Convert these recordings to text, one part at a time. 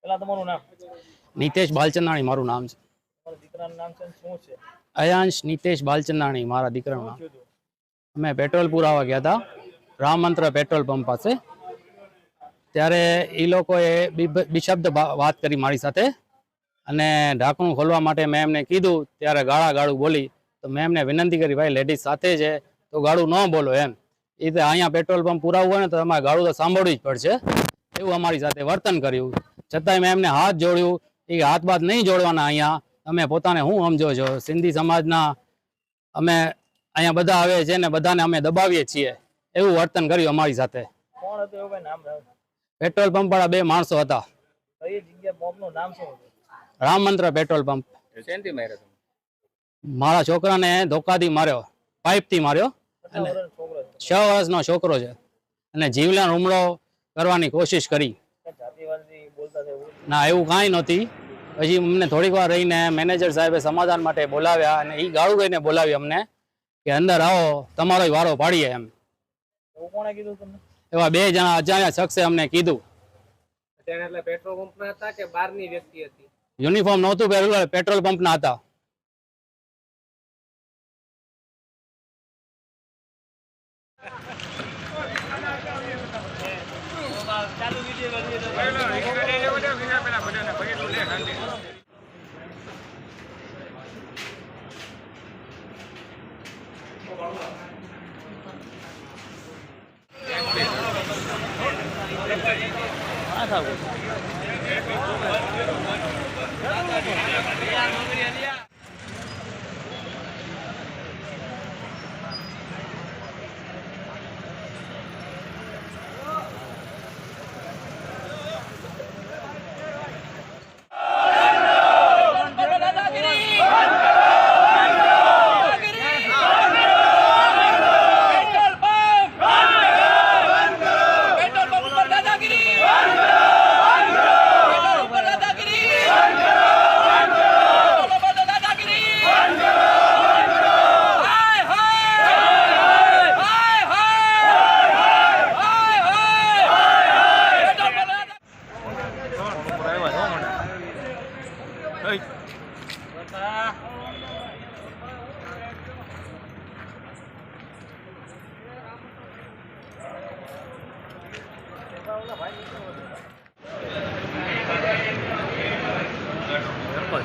પેલા તમારું નામ? નીતેશ બાલચંદાણી મારું નામ છે. તમારા દીકરાનું નામ છે ને શું છે? અયાંશ નીતેશ બાલચંદાણી મારા દીકરાનું નામ. શું થયું? અમે પેટ્રોલ પુરાવા ગયા હતા રામ મંત્ર પેટ્રોલ પંપ પાસે. ત્યારે એ લોકોએ બિશબ્દ વાત કરી મારી સાથે અને ઢાંકણું ખોલવા માટે મેં એમને કીધું ત્યારે ગાળું બોલી. તો મેં એમને વિનંતી કરી, ભાઈ લેડીઝ સાથે છે તો ગાળું ન બોલો એમ. એ રીતે અહીંયા પેટ્રોલ પંપ પુરાવવું હોય ને તો તમારે ગાળું તો સાંભળવી જ પડશે, એવું અમારી સાથે વર્તન કર્યું. છતાંય મેં એમને હાથ જોડ્યું. એ હાથ બાદ નહીં જોડવાના. અહીંયા તમે પોતાને શું સમજો છો? સિંધી સમાજના અમે અહીંયા બધા આવે છે ને બધાને અમે દબાવીએ છીએ, એવું વર્તન કર્યું અમારી સાથે. કોણ હતું એવું કઈ નામ રાખ? પેટ્રોલ પંપ વાળા 2 માણસો હતા. કઈ જગ્યા પંપનું નામ શું હતું? રામ મંત્ર પેટ્રોલ પંપ. શેનથી માર્યો તમે? મારા છોકરાને ધોકાથી માર્યો, પાઇપથી માર્યો. કેટલા વર્ષનો છોકરો છે? 6 વર્ષનો છોકરો છે અને જીવલેણ હુમલો કરવાની કોશિશ કરી. જાતિવાદી બોલતા હતા એવું? ના, એવું કાંઈ નહોતી. પછી અમને થોડીક વાર રહીને મેનેજર સાહેબે સમાધાન માટે બોલાવ્યા અને એ ગાળું ગઈને બોલાવી અમને કે અંદર આવો, તમારો વારો પાડીએ એમ. એવું કોણે કીધું તમને? એવા 2 જણા અજાણ્યા શખ્સે અમને કીધું. અત્યારે એટલે પેટ્રોલ પંપના હતા કે બહારની વ્યક્તિ હતી? યુનિફોર્મ નહોતું પહેરેલું, પેટ્રોલ પંપના હતા. ચાલુ વિડિયો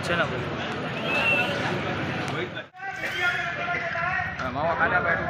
છે ને માવા ખાધા બેઠું